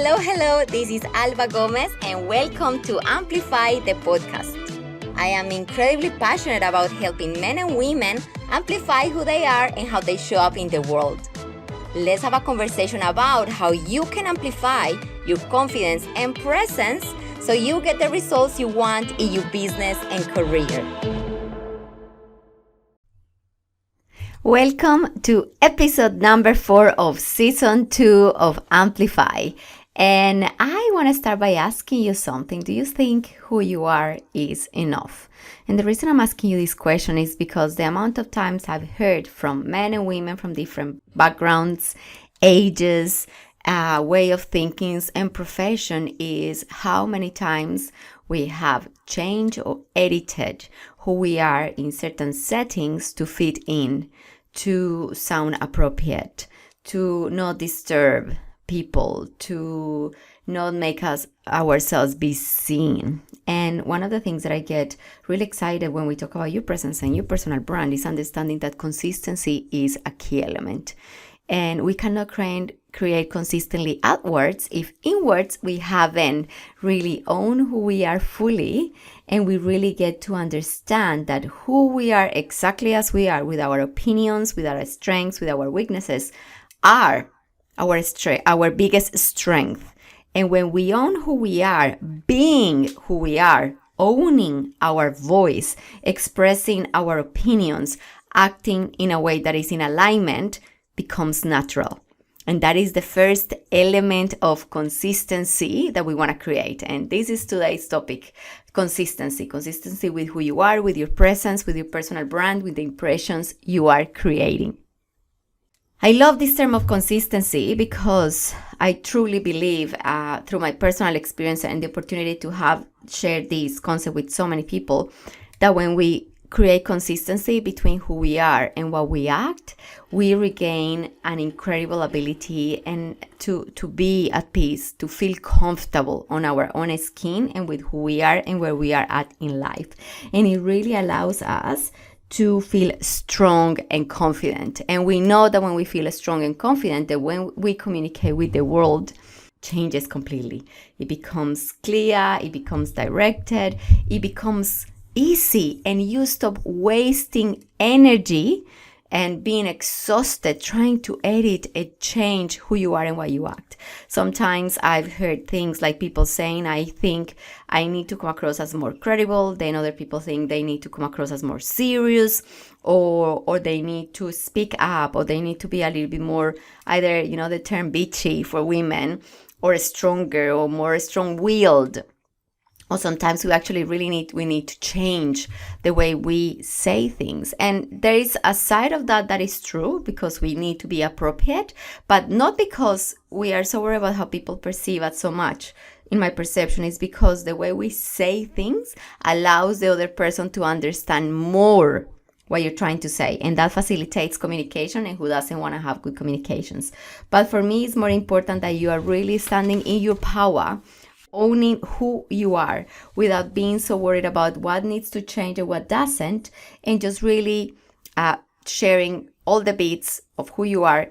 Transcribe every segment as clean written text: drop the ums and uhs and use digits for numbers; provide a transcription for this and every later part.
Hello, this is Alba Gomez and welcome to Amplify the podcast. I am incredibly passionate about helping men and women amplify who they are and how they show up in the world. Let's have a conversation about how you can amplify your confidence and presence so you get the results you want in your business and career. Welcome to episode number 4 of season 2 of Amplify. And I want to start by asking you something. Do you think who you are is enough? And the reason I'm asking you this question is because the amount of times I've heard from men and women from different backgrounds, ages, way of thinking, and profession is how many times we have changed or edited who we are in certain settings to fit in, to sound appropriate, to not disturb people, to not make ourselves be seen. And one of the things that I get really excited when we talk about your presence and your personal brand is understanding that consistency is a key element. And we cannot create consistently outwards if inwards we haven't really owned who we are fully, and we really get to understand that who we are exactly as we are, with our opinions, with our strengths, with our weaknesses, are our biggest strength. And when we own who we are, being who we are, owning our voice, expressing our opinions, acting in a way that is in alignment, becomes natural. And that is the first element of consistency that we want to create. And this is today's topic, consistency. Consistency with who you are, with your presence, with your personal brand, with the impressions you are creating. I love this term of consistency because I truly believe through my personal experience and the opportunity to have shared this concept with so many people, that when we create consistency between who we are and what we act, we regain an incredible ability and to be at peace, to feel comfortable on our own skin and with who we are and where we are at in life. And it really allows us to feel strong and confident. And we know that when we feel strong and confident, that when we communicate with the world, changes completely. It becomes clear, it becomes directed, it becomes easy, and you stop wasting energy and being exhausted trying to edit and change who you are and why you act. Sometimes I've heard things like people saying, I think I need to come across as more credible. Then other people think they need to come across as more serious, or they need to speak up, or they need to be a little bit more, either, the term bitchy for women, or stronger or more strong-willed. Or sometimes we actually really need to change the way we say things. And there is a side of that is true, because we need to be appropriate, but not because we are so worried about how people perceive us so much. In my perception, is because the way we say things allows the other person to understand more what you're trying to say, and that facilitates communication, and who doesn't want to have good communications. But for me, it's more important that you are really standing in your power, owning who you are without being so worried about what needs to change or what doesn't, and just really sharing all the bits of who you are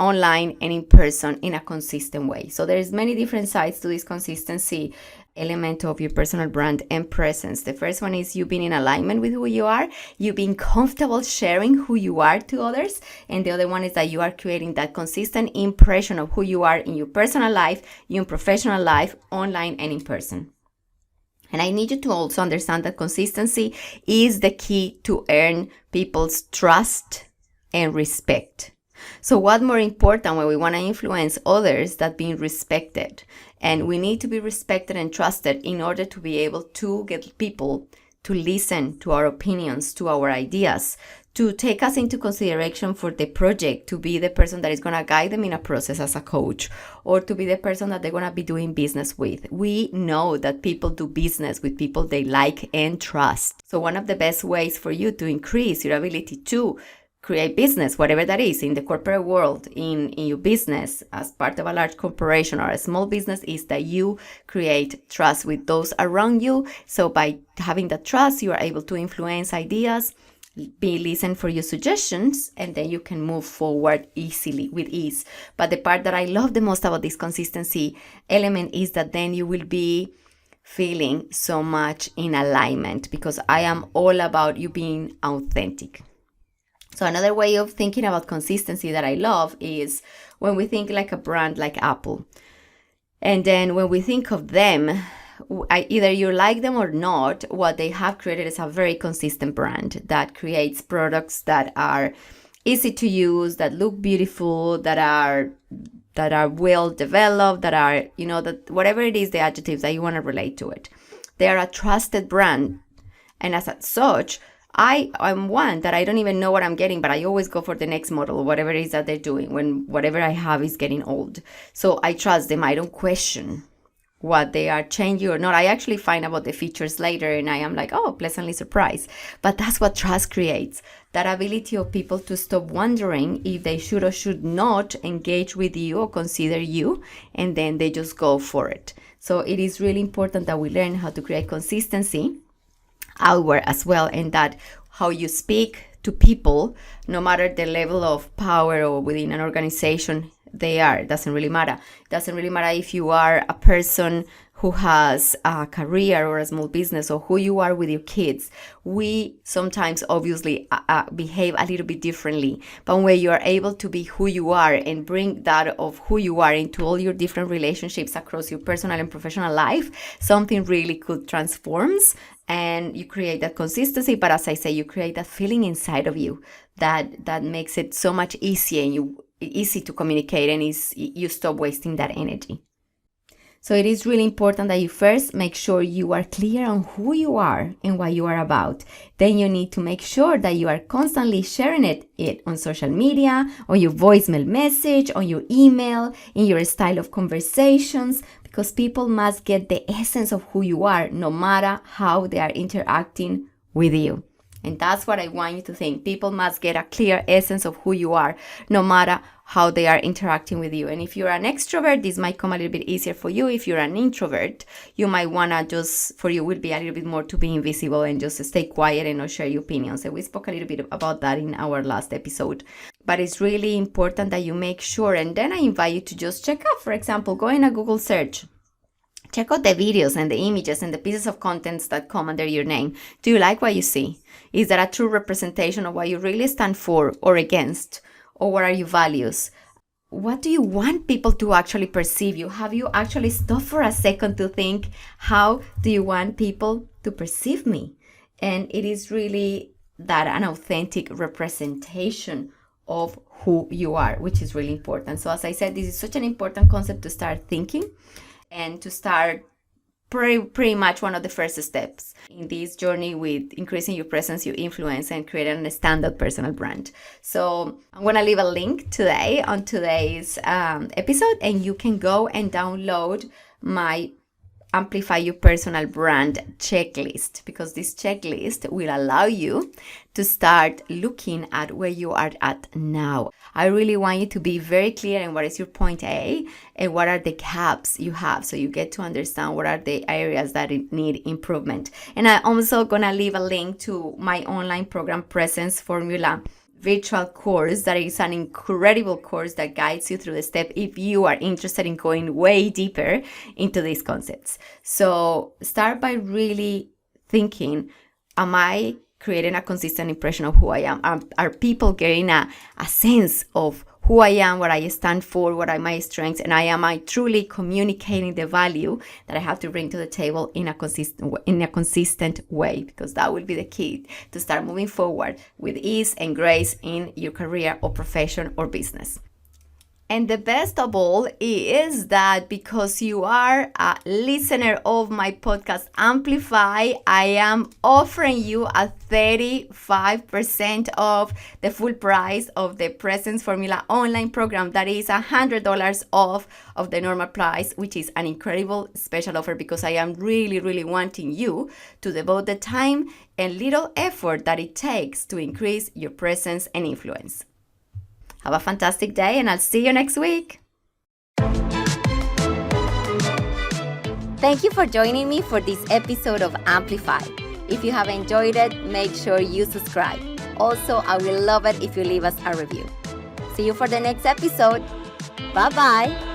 online and in person in a consistent way. So there's many different sides to this consistency element of your personal brand and presence. The first one is you being in alignment with who you are, you being comfortable sharing who you are to others, and the other one is that you are creating that consistent impression of who you are in your personal life, your professional life, online and in person. And I need you to also understand that consistency is the key to earn people's trust and respect. So what more important when we want to influence others than being respected? And we need to be respected and trusted in order to be able to get people to listen to our opinions, to our ideas, to take us into consideration for the project, to be the person that is going to guide them in a process as a coach, or to be the person that they're going to be doing business with. We know that people do business with people they like and trust. So one of the best ways for you to increase your ability to create business, whatever that is, in the corporate world, in your business, as part of a large corporation or a small business, is that you create trust with those around you. So by having that trust, you are able to influence ideas, be listen for your suggestions, and then you can move forward easily with ease. But the part that I love the most about this consistency element is that then you will be feeling so much in alignment, because I am all about you being authentic. So another way of thinking about consistency that I love is when we think like a brand like Apple. And then when we think of them, either you like them or not, what they have created is a very consistent brand that creates products that are easy to use, that look beautiful, that are well developed, that are, that whatever it is, the adjectives that you want to relate to it. They are a trusted brand. And as such, I'm one that I don't even know what I'm getting, but I always go for the next model, whatever it is that they're doing, when whatever I have is getting old. So I trust them. I don't question what they are changing or not. I actually find about the features later and I am like, oh, pleasantly surprised. But that's what trust creates, that ability of people to stop wondering if they should or should not engage with you or consider you, and then they just go for it. So it is really important that we learn how to create consistency outward as well, and that how you speak to people, no matter the level of power or within an organization they are, it doesn't really matter. It doesn't really matter if you are a person who has a career or a small business, or who you are with your kids. We sometimes obviously behave a little bit differently, but when you are able to be who you are and bring that of who you are into all your different relationships across your personal and professional life, something really could transforms, and you create that consistency. But as I say, you create that feeling inside of you that makes it so much easier, and easy to communicate, and you stop wasting that energy. So it is really important that you first make sure you are clear on who you are and what you are about. Then you need to make sure that you are constantly sharing it on social media, on your voicemail message, on your email, in your style of conversations, because people must get the essence of who you are, no matter how they are interacting with you. And that's what I want you to think. People must get a clear essence of who you are, no matter how they are interacting with you. And if you're an extrovert, this might come a little bit easier for you. If you're an introvert, you might want to for you would be a little bit more to be invisible and just stay quiet and not share your opinions. And we spoke a little bit about that in our last episode. But it's really important that you make sure. And then I invite you to just check out, for example, go in a Google search. Check out the videos and the images and the pieces of contents that come under your name. Do you like what you see? Is that a true representation of what you really stand for or against? Or what are your values? What do you want people to actually perceive you? Have you actually stopped for a second to think, how do you want people to perceive me? And it is really that an authentic representation of who you are, which is really important. So as I said, this is such an important concept to start thinking and to start pretty much one of the first steps in this journey with increasing your presence, your influence, and creating a standard personal brand. So I'm going to leave a link today on today's episode, and you can go and download my Amplify Your Personal Brand checklist, because this checklist will allow you to start looking at where you are at now. I really want you to be very clear in what is your point A and what are the gaps you have, so you get to understand what are the areas that need improvement. And I'm also going to leave a link to my online program, Presence Formula virtual course, that is an incredible course that guides you through the step if you are interested in going way deeper into these concepts. So start by really thinking, am I creating a consistent impression of who I am? Are people getting a sense of who I am, what I stand for, what are my strengths, and am I truly communicating the value that I have to bring to the table in a consistent way? Because that will be the key to start moving forward with ease and grace in your career or profession or business. And the best of all is that because you are a listener of my podcast Amplify, I am offering you a 35% off the full price of the Presence Formula online program. That is $100 off of the normal price, which is an incredible special offer, because I am really, really wanting you to devote the time and little effort that it takes to increase your presence and influence. Have a fantastic day, and I'll see you next week. Thank you for joining me for this episode of Amplify. If you have enjoyed it, make sure you subscribe. Also, I will love it if you leave us a review. See you for the next episode. Bye-bye.